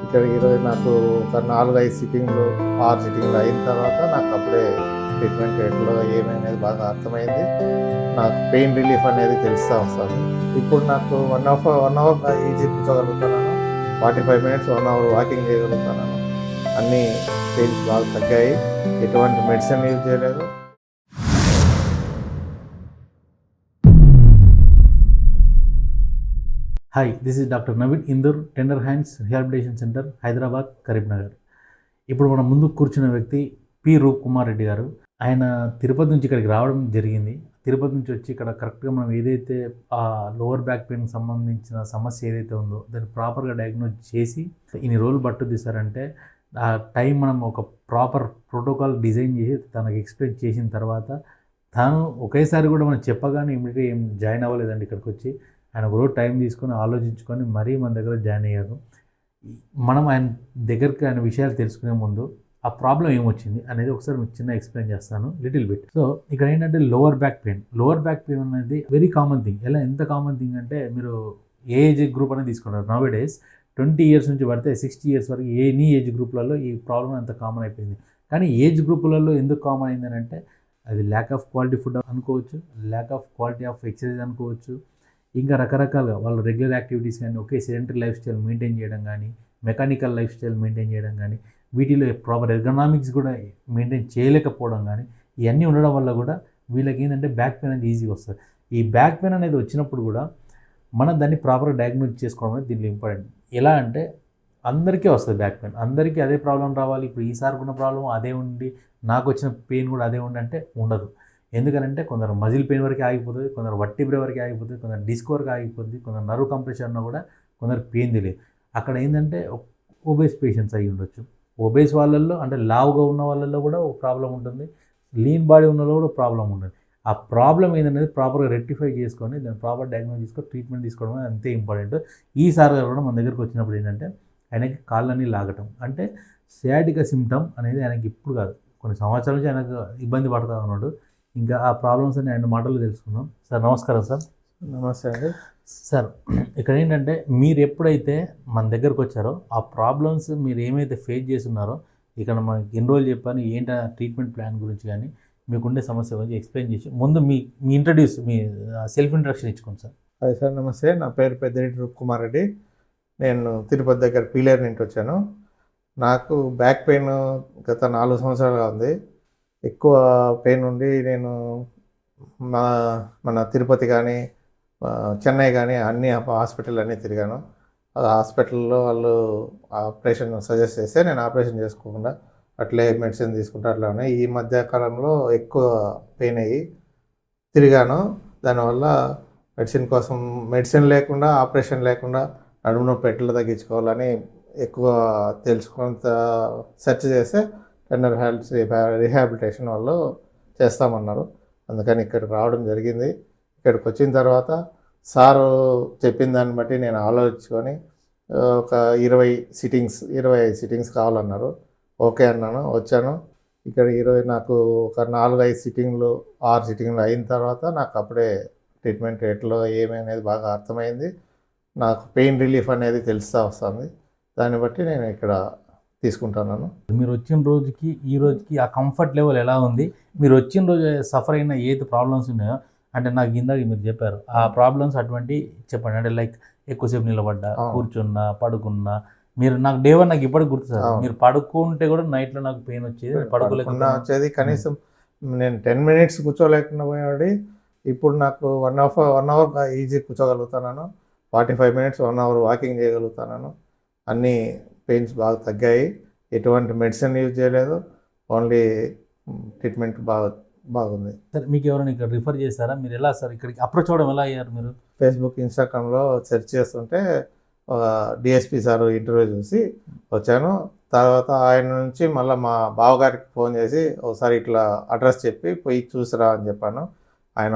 ఇక్కడ ఈరోజు నాకు ఒక 4-5 సిట్టింగ్లు 6 సిట్టింగ్లు అయిన తర్వాత నాకు అప్పుడే ట్రీట్మెంట్ ఎట్లా ఏమనేది బాగా అర్థమైంది. నాకు పెయిన్ రిలీఫ్ అనేది తెలుస్తూ వస్తుంది. ఇప్పుడు నాకు 1 అవర్ ఈజీ కూర్చోగలుగుతున్నాను. 45 మినిట్స్ 1 అవర్ వాకింగ్ చేయగలుగుతున్నాను. అన్ని పెయిన్స్ బాగా తగ్గాయి. ఎటువంటి మెడిసిన్ యూజ్ చేయలేదు. Hi, this is doctor Naveen Indur, tender hands rehabilitation centre, Hyderabad, Karimnagar. ఇప్పుడు మన ముందు కూర్చున్న వ్యక్తి పి రూప్ కుమార్ రెడ్డి గారు. ఆయన తిరుపతి నుంచి ఇక్కడికి రావడం జరిగింది. తిరుపతి నుంచి వచ్చి ఇక్కడ కరెక్ట్గా మనం ఏదైతే ఆ లోవర్ బ్యాక్ పెయిన్కి సంబంధించిన సమస్య ఏదైతే ఉందో దాన్ని ప్రాపర్గా డయాగ్నోజ్ చేసి ఇన్ని రోజులు పట్టుద్ది సార్ అంటే ఆ టైం మనం ఒక ప్రాపర్ ప్రోటోకాల్ డిజైన్ చేసి తనకు ఎక్స్ప్లెయిన్ చేసిన తర్వాత తాను ఒకేసారి కూడా మనం చెప్పగానే ఇమీడియట్గా ఏం జాయిన్ అవ్వలేదండి. ఇక్కడికి వచ్చి ఆయన ఒక రోజు టైం తీసుకొని ఆలోచించుకొని మరీ మన దగ్గర జాయిన్ అయ్యారు. మనం ఆయన దగ్గరికి ఆయన విషయాలు తెలుసుకునే ముందు ఆ ప్రాబ్లం ఏమొచ్చింది అనేది ఒకసారి మీకు చిన్న ఎక్స్ప్లెయిన్ చేస్తాను, లిటిల్ బిట్. సో ఇక్కడ ఏంటంటే లోవర్ బ్యాక్ పెయిన్ అనేది వెరీ కామన్ థింగ్. ఎంత కామన్ థింగ్ అంటే మీరు ఏ ఏజ్ గ్రూప్ అనేది తీసుకుంటారు. నవ్ డేస్ 20 ఇయర్స్ నుంచి పడితే 60 ఇయర్స్ వరకు ఎనీ ఏజ్ గ్రూప్లలో ఈ ప్రాబ్లం అంత కామన్ అయిపోయింది. కానీ ఏజ్ గ్రూపులలో ఎందుకు కామన్ అయిందని అంటే అది ల్యాక్ ఆఫ్ క్వాలిటీ ఫుడ్ అనుకోవచ్చు, lack of quality of exercise అనుకోవచ్చు, ఇంకా రకరకాలుగా వాళ్ళ రెగ్యులర్ యాక్టివిటీస్ కానీ ఒకే సెడెంటరీ లైఫ్ స్టైల్ మెయింటైన్ చేయడం కానీ, మెకానికల్ లైఫ్ స్టైల్ మెయింటైన్ చేయడం కానీ, వీటిలో ప్రాపర్ ఎర్గనామిక్స్ కూడా మెయింటైన్ చేయలేకపోవడం కానీ, ఇవన్నీ ఉండడం వల్ల కూడా వీళ్ళకి ఏంటంటే బ్యాక్ పెయిన్ అనేది ఈజీగా వస్తుంది. ఈ బ్యాక్ పెయిన్ అనేది వచ్చినప్పుడు కూడా మనం దాన్ని ప్రాపర్గా డయాగ్నోజ్ చేసుకోవడం అనేది దీనిలో ఇంపార్టెంట్. ఎలా అంటే అందరికీ వస్తుంది బ్యాక్ పెయిన్, అందరికీ అదే ప్రాబ్లం రావాలి. ఇప్పుడు ఈసారి ఉన్న ప్రాబ్లం అదే ఉండి నాకు వచ్చిన పెయిన్ కూడా అదే ఉండి అంటే ఉండదు. ఎందుకంటే కొందరు మజిల్ పెయిన్ వరకు ఆగిపోతుంది, కొందరు వర్టిబ్రే వరకు ఆగిపోతుంది, కొందరు డిస్క్ వరకు ఆగిపోతుంది, కొందరు నర్వ్ కంప్రెషన్ ఉన్నా కూడా కొందరు పెయిన్ తెలియదు. అక్కడ ఏంటంటే ఒబేస్ పేషెంట్స్ అయ్యి ఉండొచ్చు. ఒబేస్ వాళ్ళల్లో అంటే లావుగా ఉన్న వాళ్ళల్లో కూడా ఒక ప్రాబ్లం ఉంటుంది, లీన్ బాడీ ఉన్న వాళ్ళలో కూడా ప్రాబ్లం ఉంటుంది. ఆ ప్రాబ్లం ఏంటనేది ప్రాపర్గా రెక్టిఫై చేసుకొని దాన్ని ప్రాపర్ డయాగ్నోస్ చేసుకొని ట్రీట్మెంట్ తీసుకోవడం అంతే ఇంపార్టెంట్. ఈసారి కూడా మన దగ్గరికి వచ్చినప్పుడు ఏంటంటే ఆయనకి కాళ్ళన్నీ లాగటం అంటే సయాటికా సిమ్టమ్ అనేది ఆయనకి ఇప్పుడు కాదు, కొన్ని సంవత్సరాల నుంచి ఆయనకు ఇబ్బంది పడుతూ ఉన్నాడు. ఇంకా ఆ ప్రాబ్లమ్స్ అని ఆయన మాటలు తెలుసుకుందాం. సార్ నమస్కారం. సార్ నమస్తే అండి. సార్ ఇక్కడ ఏంటంటే మీరు ఎప్పుడైతే మన దగ్గరకు వచ్చారో ఆ ప్రాబ్లమ్స్ మీరు ఏమైతే ఫేస్ చేస్తున్నారో ఇక్కడ మనకి ఎన్ని రోజులు చెప్పాను ఏంటి ట్రీట్మెంట్ ప్లాన్ గురించి కానీ మీకుండే సమస్య గురించి ఎక్స్ప్లెయిన్ చేసి ముందు మీ సెల్ఫ్ ఇంట్రడక్షన్ ఇచ్చుకోండి సార్. అదే సార్, నమస్తే. నా పేరు పెద్దిరెడ్డి రూప్ కుమార్ రెడ్డి. నేను తిరుపతి దగ్గర పీలేరు నుంచి వచ్చాను. నాకు బ్యాక్ పెయిన్ గత 4 సంవత్సరాలుగా ఉంది. ఎక్కువ పెయిన్ ఉండి నేను మన తిరుపతి కానీ చెన్నై కానీ అన్ని హాస్పిటల్ అన్నీ తిరిగాను. ఆ హాస్పిటల్లో వాళ్ళు ఆపరేషన్ సజెస్ట్ చేస్తే నేను ఆపరేషన్ చేసుకోకుండా అట్లే మెడిసిన్ తీసుకుంటా అట్లా ఉన్నాయి. ఈ మధ్య కాలంలో ఎక్కువ పెయిన్ అయ్యి తిరిగాను. దానివల్ల మెడిసిన్ లేకుండా ఆపరేషన్ లేకుండా నడుము నొప్పి ఎట్లా తగ్గించుకోవాలని ఎక్కువ తెలుసుకొని సెర్చ్ చేస్తే టెండర్ హ్యాండ్స్ రిహాబిలిటేషన్ వాళ్ళు చేస్తామన్నారు. అందుకని ఇక్కడికి రావడం జరిగింది. ఇక్కడికి వచ్చిన తర్వాత సారు చెప్పిన దాన్ని బట్టి నేను ఆలోచించుకొని ఒక 25 సిట్టింగ్స్ కావాలన్నారు. ఓకే అన్నాను, వచ్చాను. ఇక్కడ ఈరోజు నాకు ఒక 4-5 సిట్టింగ్లు 6 సిట్టింగ్లు అయిన తర్వాత నాకు అప్పుడే ట్రీట్మెంట్ ఎట్లా ఏమనేది బాగా అర్థమైంది. నాకు పెయిన్ రిలీఫ్ అనేది తెలుస్తూ వస్తుంది. దాన్ని బట్టి నేను ఇక్కడ తీసుకుంటున్నాను. మీరు వచ్చిన రోజుకి ఈ రోజుకి ఆ కంఫర్ట్ లెవెల్ ఎలా ఉంది? మీరు వచ్చిన రోజు సఫర్ అయిన ఏది ప్రాబ్లమ్స్ ఉన్నాయో అంటే నాకు ఇందాక మీరు చెప్పారు ఆ ప్రాబ్లమ్స్ అటువంటి చెప్పండి. అంటే లైక్ ఎక్కువసేపు నిలబడ్డా, కూర్చున్నా, పడుకున్నా. మీరు నాకు డే 1 నాకు ఇప్పటికి గుర్తు సార్, మీరు పడుకుంటే కూడా నైట్లో నాకు పెయిన్ వచ్చేది, పడుకోలేకుండా వచ్చేది. కనీసం నేను 10 మినిట్స్ కూర్చోలేకుండా పోయాడు. ఇప్పుడు నాకు 1 అవర్ ఈజీ కూర్చోగలుగుతున్నాను. 45 మినిట్స్ 1 అవర్ వాకింగ్ చేయగలుగుతున్నాను. అన్ని పెయిన్స్ బాగా తగ్గాయి. ఎటువంటి మెడిసిన్ యూజ్ చేయలేదు. ఓన్లీ ట్రీట్మెంట్ బాగుంది. సార్ మీకు ఎవరైనా ఇక్కడ రిఫర్ చేశారా? మీరు ఎలా సార్ ఇక్కడికి అప్రోచ్ అవ్వడం ఎలా అయ్యారు? మీరు ఫేస్బుక్, ఇన్స్టాగ్రామ్లో సెర్చ్ చేస్తుంటే డిఎస్పి సార్ ఇంటర్వ్యూ చూసి వచ్చాను. తర్వాత ఆయన నుంచి మళ్ళీ మా బావగారికి ఫోన్ చేసి ఒకసారి ఇట్లా అడ్రస్ చెప్పి పోయి చూసిరా అని చెప్పాను. ఆయన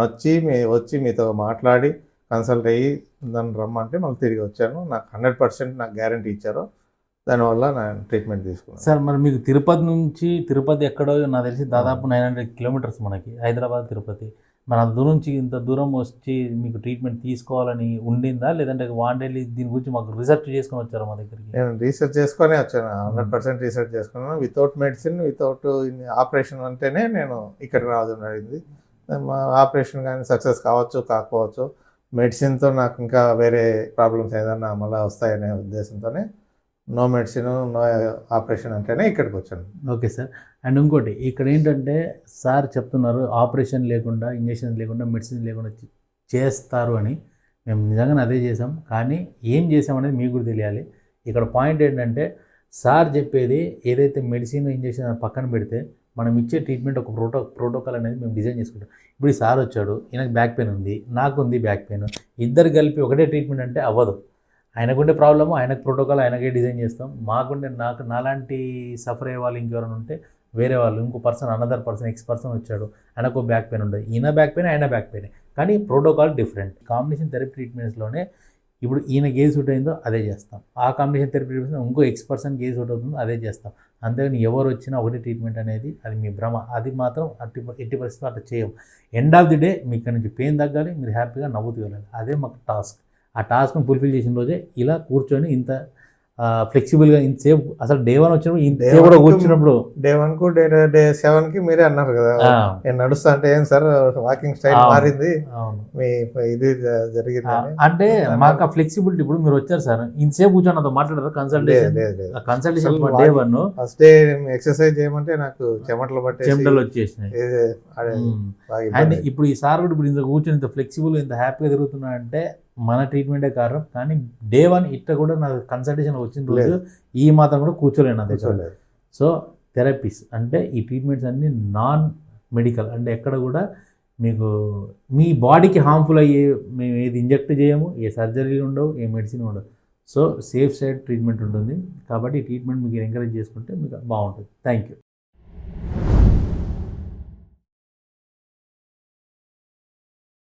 వచ్చి మీతో మాట్లాడి కన్సల్ట్ అయ్యి దాన్ని రమ్మంటే మళ్ళీ తిరిగి వచ్చాను. నాకు 100% నాకు గ్యారంటీ ఇచ్చారు. దానివల్ల నేను ట్రీట్మెంట్ తీసుకున్నాను. సార్ మరి మీకు తిరుపతి ఎక్కడో నాకు తెలిసి దాదాపు 900 కిలోమీటర్స్ మనకి హైదరాబాద్ తిరుపతి. మరి అంత దూరం నుంచి ఇంత దూరం వచ్చి మీకు ట్రీట్మెంట్ తీసుకోవాలని ఉండిందా, లేదంటే వాంటెడ్లీ దీని గురించి మాకు రీసెర్చ్ చేసుకొని వచ్చారా మా దగ్గరికి? నేను రీసెర్చ్ చేసుకొని వచ్చాను, 100% రీసెర్చ్ చేసుకున్నాను. వితౌట్ మెడిసిన్, వితౌట్ ఆపరేషన్ అంటేనే నేను ఇక్కడికి రావడం జరిగింది. మా ఆపరేషన్ కానీ సక్సెస్ కావచ్చు కాకపోవచ్చు, మెడిసిన్తో నాకు ఇంకా వేరే ప్రాబ్లమ్స్ ఏదైనా మళ్ళీ వస్తాయనే ఉద్దేశంతోనే నో మెడిసిన్ నో ఆపరేషన్ అంటేనే ఇక్కడికి వచ్చాను. Okay sir. అండ్ ఇంకోటి ఇక్కడ ఏంటంటే సార్ చెప్తున్నారు ఆపరేషన్ లేకుండా, ఇంజెక్షన్ లేకుండా, మెడిసిన్ లేకుండా చేస్తారు అని. మేము నిజంగానే అదే చేసాం, కానీ ఏం చేసామనేది మీకు కూడా తెలియాలి. ఇక్కడ పాయింట్ ఏంటంటే సార్ చెప్పేది ఏదైతే మెడిసిన్, ఇంజెక్షన్ పక్కన పెడితే మనం ఇచ్చే ట్రీట్మెంట్ ఒక ప్రోటోకాల్ అనేది మేము డిజైన్ చేసుకుంటాం. ఇప్పుడు ఈ సార్ వచ్చాడు, ఈయనకు బ్యాక్ పెయిన్ ఉంది, నాకు ఉంది బ్యాక్ పెయిన్, ఇద్దరు కలిపి ఒకటే ట్రీట్మెంట్ అంటే అవ్వదు. ఆయనకుండే ప్రాబ్లము ఆయనకు ప్రోటోకాల్ ఆయనకే డిజైన్ చేస్తాం. మాకుండే నాలాంటి సఫర్ అయ్యే వాళ్ళు ఇంకెవరైనా ఉంటే వేరే వాళ్ళు, ఇంకో person, another person, X person వచ్చాడు, ఆయనకు బ్యాక్ పెయిన్ ఉండదు, ఈయన బ్యాక్ పెయిన్ ఆయన బ్యాక్ పెయిన్, కానీ ప్రోటోకాల్ డిఫరెంట్. కాంబినేషన్ థెరపీ ట్రీట్మెంట్స్లోనే ఇప్పుడు ఈయనకి ఏది సూట్ అయిందో అదే చేస్తాం, ఆ కాంబినేషన్ థెరపీ ట్రీట్మెంట్ ఇంకో ఎక్స్ పర్సన్కి ఏది సూట్ అవుతుందో అదే చేస్తాం. అంతేగాని ఎవరు వచ్చినా ఒకటి ట్రీట్మెంట్ అనేది అది మీ భ్రమ. అది మాత్రం ఎట్టి పరిస్థితుల్లో అట్లా చేయం. ఎండ్ ఆఫ్ ది డే మీ ఇక్కడ నుంచి పెయిన్ తగ్గాలి, మీరు హ్యాపీగా నవ్వుతూ వెళ్ళాలి. అదే మాకు టాస్క్. ఆ టాస్క్ను ఫుల్ఫిల్ చేసిన రోజే ఇలా కూర్చొని ఇంత ఫ్లెక్సిబుల్గా ఇంతసేపు, అసలు డే 1 వచ్చినప్పుడు ఇంతసేపు కూడా కూర్చున్నప్పుడు డే 1కు డే 7కి మీరే అన్నారు కదా, నేను నడుస్తా అంటే ఏం సార్ వాకింగ్ స్టైల్ మారింది, మీ ఇది జరిగింది అంటే మాకు ఆ ఫ్లెక్సిబిలిటీ. ఇప్పుడు మీరు వచ్చారు సార్, ఇంతసేపు కూర్చొని నాతో మాట్లాడారు consultation day 1 first day exercise చేయమంటే నాకు చెమటలు వచ్చేసినాయి. అండ్ ఇప్పుడు ఈ సార్ కూడా ఇప్పుడు ఇంత కూర్చొని ఇంత ఫ్లెక్సిబుల్, ఇంత హ్యాపీగా తిరుగుతున్నాడంటే మన ట్రీట్మెంటే కారణం. కానీ డే 1 ఇట్లా కూడా నాకు కన్సల్టేషన్ వచ్చిన రోజు ఈ మాత్రం కూడా కూర్చోలేను నా దగ్గర. సో థెరపీస్ అంటే ఈ ట్రీట్మెంట్స్ అన్నీ నాన్ మెడికల్, అంటే ఎక్కడ కూడా మీకు మీ బాడీకి హార్మ్ఫుల్ అయ్యే మేము ఏది ఇంజెక్ట్ చేయము, ఏ సర్జరీలు ఉండవు, ఏ మెడిసిన్ ఉండవు. సో సేఫ్ సైడ్ ట్రీట్మెంట్ ఉంటుంది. కాబట్టి ఈ ట్రీట్మెంట్ మీకు ఎంకరేజ్ చేసుకుంటే మీకు బాగుంటుంది. Thank you.